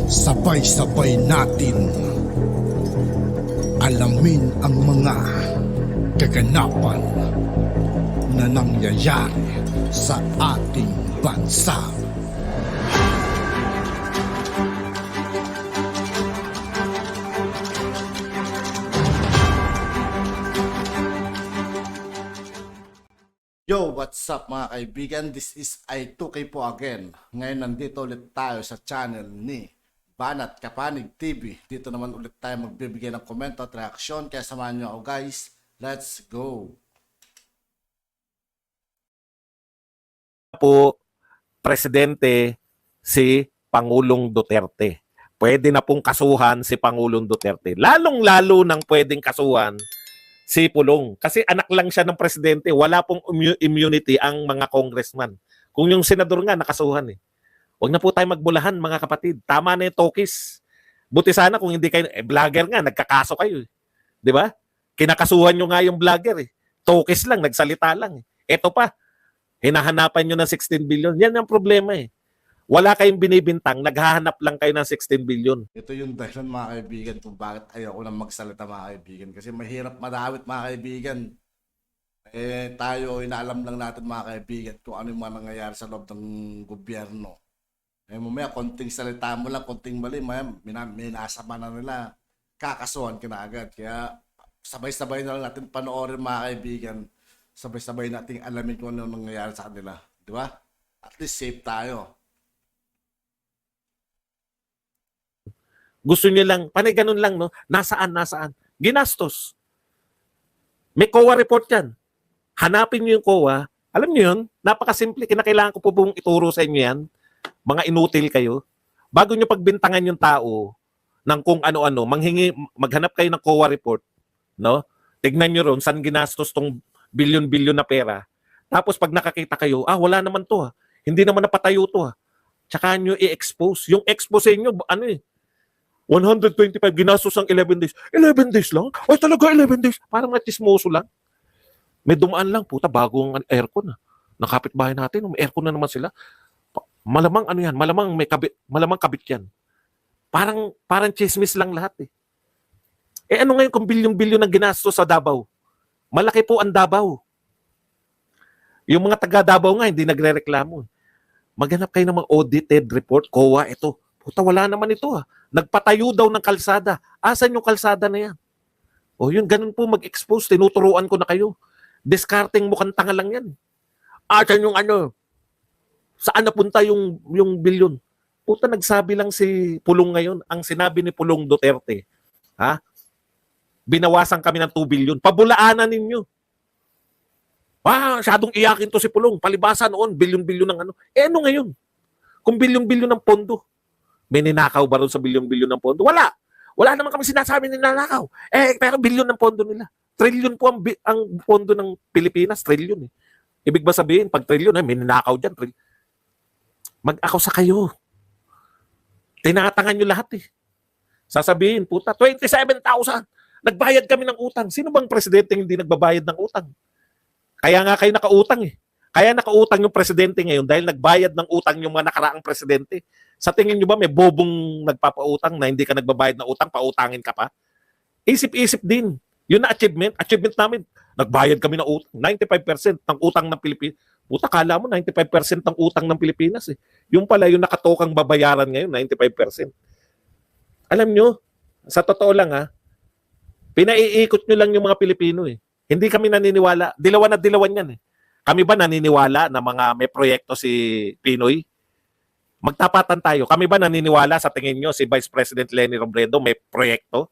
Sabay-sabay natin alamin ang mga kaganapan na nangyayari sa ating bansa. Yo, what's up mga kaibigan? This is I2K po again. Ngayon nandito ulit tayo sa channel ni Banat Kapanig TV. Dito naman ulit tayo magbibigay ng komento at reaksyon. Kaya samahan nyo ako guys. Let's go! Po, Presidente si Pangulong Duterte. Pwede na pong kasuhan si Pangulong Duterte. Lalong-lalo nang pwedeng kasuhan si Pulong. Kasi anak lang siya ng presidente. Wala pong immunity ang mga congressman. Kung yung senador nga, nakasuhan eh. Huwag na po tayo magbulahan, mga kapatid. Tama na yung tokis. Buti sana kung hindi kayo, vlogger nga, nagkakaso kayo eh. Di ba? Kinakasuhan nyo nga yung vlogger eh. Tokis lang, nagsalita lang eh. Ito pa, hinahanapan nyo ng 16 billion. Yan ang problema eh. Wala kayong binibintang, naghahanap lang kayo ng 16 billion. Ito yung dahilan mga kaibigan kung bakit ayoko nang magsalita mga kaibigan. Kasi mahirap madawit mga kaibigan. Tayo, inaalam lang natin mga kaibigan kung ano yung mga nangyayari sa loob ng gobyerno. Mamaya, konting salita mo lang, konting mali, may nasama na nila. Kakasuhan ka na agad. Kaya sabay-sabay na lang natin panoorin mga kaibigan. Sabay-sabay natin alamin kung ano nangyayari sa kanila. Di ba? At least safe tayo. Gusto niyo lang, panay ganun lang, no? Nasaan? Ginastos. May COA report yan. Hanapin niyo yung COA. Alam niyo yun, napakasimple. Kinakailangan ko po pong ituro sa inyo yan. Mga inutil kayo. Bago niyo pagbintangan yung tao ng kung ano-ano, maghanap kayo ng COA report. No? Tignan niyo ron, saan ginastos tong bilyon-bilyon na pera. Tapos pag nakakita kayo, wala naman to ha. Hindi naman napatayo to ha. Tsaka nyo i-expose. Yung expose nyo, 125 ginastos ang 11 days. 11 days lang? Ay talaga 11 days? Parang natismoso lang. May dumaan lang, puta, bagong aircon. Nakapit bahay natin, may aircon na naman sila. Malamang yan, malamang kabit yan. Parang chismis lang lahat eh. Ano ngayon kung bilyon-bilyon ang ginastos sa Davao? Malaki po ang Davao. Yung mga taga Davao nga, hindi nagre-reklamo. Maghanap kayo ng mga audited report, COA, ito. Puta, wala naman ito ha. Nagpatayo daw ng kalsada. Asan yung kalsada na yan? O yun, ganun po mag-expose. Tinuturuan ko na kayo. Discarding mukhang tanga lang yan. Asan yung saan napunta yung bilyon? Puta, nagsabi lang si Pulong ngayon. Ang sinabi ni Pulong Duterte, binawasan kami ng 2 billion. Pabulaanan ninyo. Masyadong iyakin to si Pulong. Palibasa noon, bilyon-bilyon ng ano. Ano ngayon? Kung bilyon-bilyon ng pondo, may ninakaw ba ron sa bilyon-bilyon ng pondo? Wala. Wala naman kami sinasabi ninakaw. Pero bilyon ng pondo nila. Trilyon po ang pondo ng Pilipinas. Trilyon eh. Ibig ba sabihin, pag trilyon, may ninakaw dyan. Mag-akaw sa kayo. Tinatangan nyo lahat eh. Sasabihin, puta, 27,000. Nagbayad kami ng utang. Sino bang presidente hindi nagbabayad ng utang? Kaya nga kayo nakautang eh. Kaya nakautang yung presidente ngayon dahil nagbayad ng utang yung mga nakaraang presidente. Sa tingin nyo ba may bobong nagpapautang na hindi ka nagbabayad ng utang, pautangin ka pa? Isip-isip din. Yun na achievement namin. Nagbayad kami ng utang. 95% ng utang ng Pilipinas. Puta, kala mo 95% ng utang ng Pilipinas eh. Yung pala yung nakatokang babayaran ngayon, 95%. Alam nyo, sa totoo lang pinaiikot nyo lang yung mga Pilipino eh. Hindi kami naniniwala. Dilawan na dilawan yan eh. Kami ba naniniwala na mga may proyekto si Pinoy? Magtapatan tayo. Kami ba naniniwala sa tingin nyo si Vice President Leni Robredo may proyekto?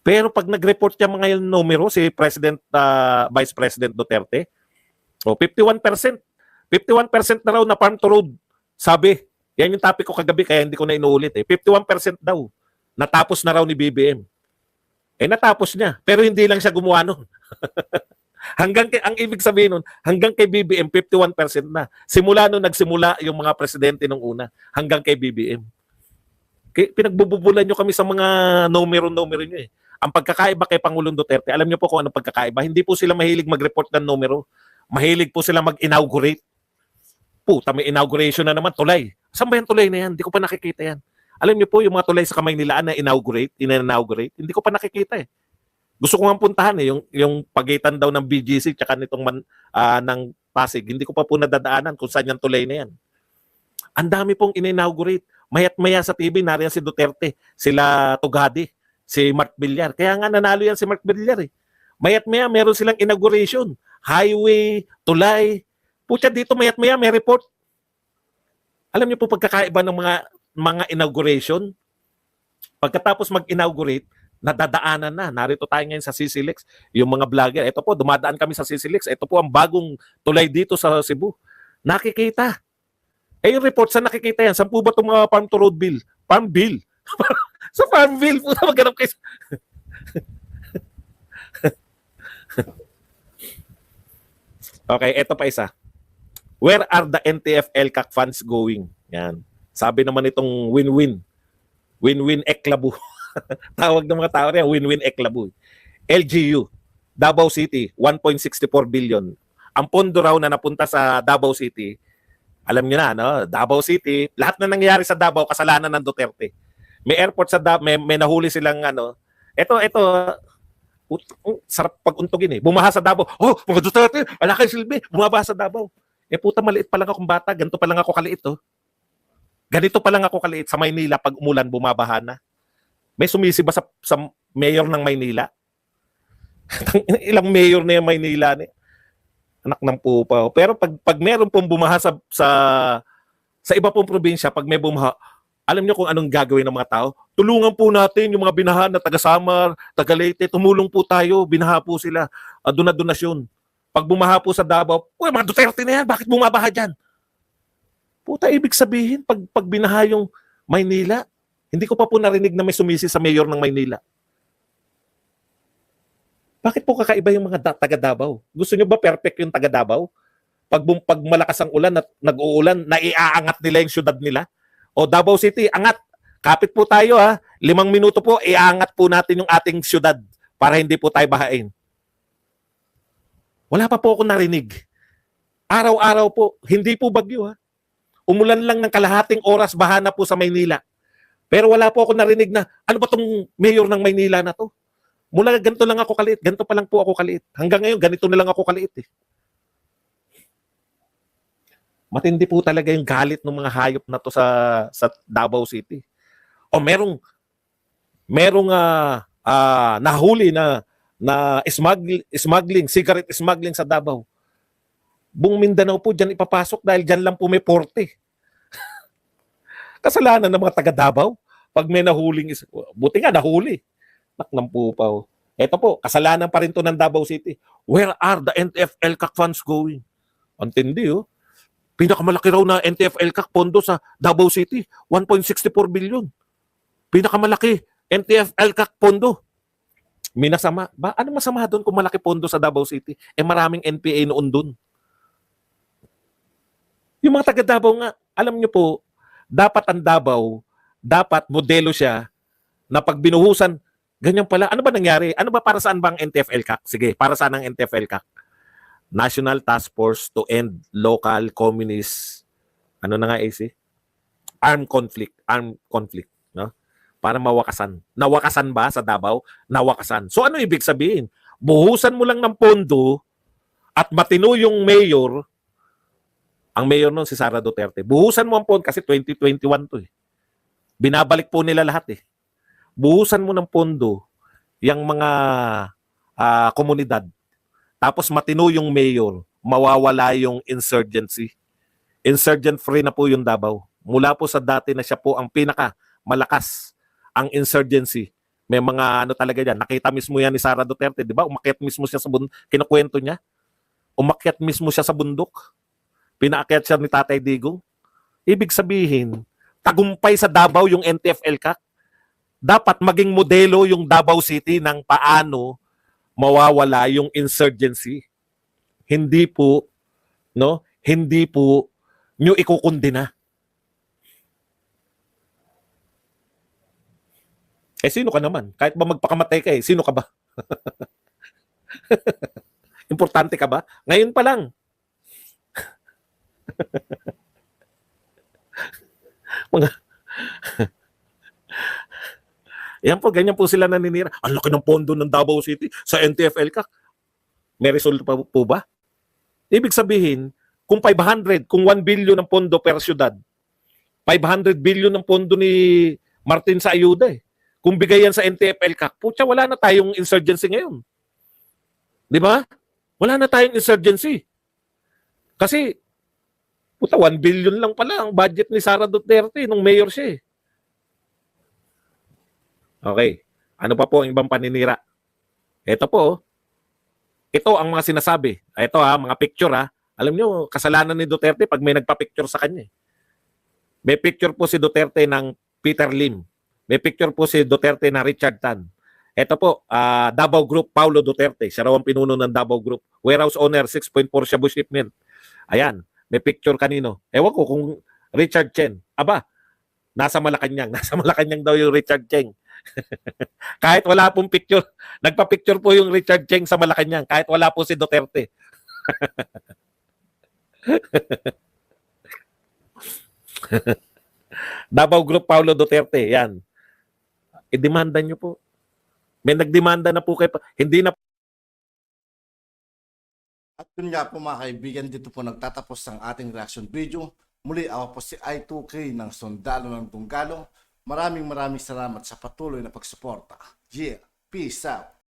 Pero pag nag-report niya mga yung numero si Vice President Duterte, 51%. 51% na raw na farm to road. Sabi, yan yung topic ko kagabi kaya hindi ko na inuulit eh. 51% daw. Natapos na raw ni BBM. Natapos niya. Pero hindi lang siya gumawa nun. Ang ibig sabihin nun, hanggang kay BBM, 51% na. Simula nung nagsimula yung mga presidente nung una, hanggang kay BBM. Pinagbububulan nyo kami sa mga numero nyo eh. Ang pagkakaiba kay Pangulong Duterte, alam nyo po kung anong pagkakaiba. Hindi po sila mahilig mag-report ng numero. Mahilig po sila mag-inaugurate. Puta, may inauguration na naman, tulay. Saan ba yung tulay na yan? Hindi ko pa nakikita yan. Alam niyo po, yung mga tulay sa Kamaynilaan na inaugurate, hindi ko pa nakikita eh. Gusto ko nga puntahan eh, yung pagitan daw ng BGC tsaka ng Pasig. Hindi ko pa po nadadaanan kung saan yung tulay na yan. Ang dami pong inaugurate. Mayat maya sa TV, nariyan si Duterte, sila Tugadi, si Mark Villar. Kaya nga nanalo yan si Mark Villar eh. Mayat maya, meron silang inauguration. Highway, tulay. Pucha dito, mayat maya, may report. Alam niyo po pagkakaiba ng mga inauguration? Pagkatapos mag-inaugurate, nadadaanan na. Narito tayo ngayon sa CCLEX. Yung mga vlogger, ito po, dumadaan kami sa CCLEX. Ito po ang bagong tulay dito sa Cebu. Nakikita. Eh yung report, saan nakikita yan? Saan po ba itong mga farm to road bill? Farm bill. Sa farm bill, puta maghanap kayo. Okay, ito pa isa. Where are the NTF-ELCAC funds going? Yan. Sabi naman itong win-win. Win-win eklabu. Tawag ng mga tao rin, win-win eklabu. LGU, Davao City, 1.64 billion. Ang pondo raw na napunta sa Davao City, alam niyo na, no? Davao City, lahat na nangyayari sa Davao, kasalanan ng Duterte. May airport sa Davao, may nahuli silang ano. Ito, sarap pag-untugin eh. Bumaha sa Davao. Oh, mga Duterte, wala kayo silbi. Bumabaha sa Davao. Eh puta, maliit pa lang akong bata. Ganito pa lang ako kaliit, oh. Ganito pa lang ako kaliit. Sa Maynila, pag umulan, bumabaha na. May sumisi ba sa mayor ng Maynila? Ilang mayor na yung Maynila ni? Anak ng pupa. Pero pag meron pong bumaha sa iba pong probinsya, pag may bumaha, alam niyo kung anong gagawin ng mga tao? Tulungan po natin yung mga binaha na taga Samar, taga Leyte, tumulong po tayo, binaha po sila, donasyon. Pag bumaha po sa Davao, uy, mga Duterte na yan, bakit bumabaha dyan? Puta, ibig sabihin, pag binaha yung Maynila, hindi ko pa po narinig na may sumisi sa mayor ng Maynila. Bakit po kakaiba yung mga taga Davao? Gusto nyo ba perfect yung taga Davao? Pag malakas ang ulan at nag-uulan, naiaangat nila yung syudad nila? O Davao City, angat. Kapit po tayo ha. 5 minuto po, iangat po natin yung ating syudad para hindi po tayo bahain. Wala pa po ako narinig. Araw-araw po, hindi po bagyo ha. Umulan lang ng kalahating oras, baha na po sa Maynila. Pero wala po ako narinig na, ano ba tong mayor ng Maynila na to? Mula ganito lang ako kaliit, ganito pa lang po ako kaliit. Hanggang ngayon, ganito na lang ako kaliit eh. Matindi po talaga yung galit ng mga hayop na to sa Davao City. O merong nahuli na smuggling, cigarette smuggling sa Davao. Buong Mindanao po dyan ipapasok dahil dyan lang po may porte. Kasalanan ng mga taga Davao. Pag may nahuling, buti nga nahuli. Naknang po pa. Ito po, kasalanan pa rin to ng Davao City. Where are the NTF-ELCAC funds going? Antindi oh. Pinakamalaki raw na NTF-ELCAC pondo sa Davao City, 1.64 billion. Pinakamalaki NTF-ELCAC pondo. Minasama. Ba? Ano masama doon kung malaki pondo sa Davao City? Eh maraming NPA noon doon. Yung mga taga Davao nga, alam nyo po, dapat ang Davao, dapat modelo siya na pag binuhusan, ganyan pala. Ano ba nangyari? Ano ba para saan bang NTF-ELCAC? Sige, para saan ang NTF-ELCAC? National Task Force to End Local Communist ano na nga AC? Armed conflict, no? Para mawakasan. Nawakasan ba sa Davao? Nawakasan. So ano ibig sabihin? Buhusan mo lang ng pondo at matino yung mayor, ang mayor noon si Sara Duterte. Buhusan mo ang pondo kasi 2021 to eh. Binabalik po nila lahat eh. Buhusan mo ng pondo yung mga komunidad. Tapos matino yung mayor, mawawala yung insurgency. Insurgent free na po yung Davao. Mula po sa dati na siya po ang pinaka malakas ang insurgency. May mga ano talaga dyan. Nakita mismo yan ni Sara Duterte, di ba? Umakyat mismo siya sa bundok. Kinukwento niya. Umakyat mismo siya sa bundok. Pinaakyat siya ni Tatay Digong. Ibig sabihin, tagumpay sa Davao yung NTF-ELCAC. Dapat maging modelo yung Davao City ng paano mawawala yung insurgency. Hindi po, no? Hindi po nyo ikukundina. Eh, sino ka naman? Kahit ba magpakamatay ka eh, sino ka ba? Importante ka ba? Ngayon pa lang. Yan po, ganyan po sila naninira. Ang laki ng pondo ng Davao City sa NTFL ka. May resulta pa po ba? Ibig sabihin, kung 500, kung 1 billion ang pondo per syudad, 500 billion ang pondo ni Martin sa ayuda eh. Kung bigay yan sa NTFL ka, putya, wala na tayong insurgency ngayon. Di ba? Wala na tayong insurgency. Kasi, puta, 1 billion lang pala ang budget ni Sara Duterte nung mayor siya eh. Okay. Ano pa po ang ibang paninira? Ito po, oh. Ito ang mga sinasabi. Ito ha, mga picture ha. Alam nyo, kasalanan ni Duterte pag may nagpa-picture sa kanya. May picture po si Duterte ng Peter Lim. May picture po si Duterte ng Richard Tan. Ito po, Davao Group, Paulo Duterte. Siya raw ang pinuno ng Davao Group. Warehouse owner, 6.4 Shabu shipment. Ayan, may picture kanino. Ewan ko kung Richard Chen. Aba, nasa Malacanang. Nasa Malacanang daw yung Richard Cheng. Kahit wala pong picture, nagpa-picture po yung Richard Cheng sa Malacanang kahit wala po si Duterte. Davao Group, Paulo Duterte, yan. I-demanda nyo po. May nagdemanda na po kayo. Hindi na. At yun nga po mga kaibigan, dito po nagtatapos ang ating reaction video. Muli ako po si I2K ng Sundalo ng Tunggalo. Maraming salamat sa patuloy na pagsuporta. Yeah, peace out.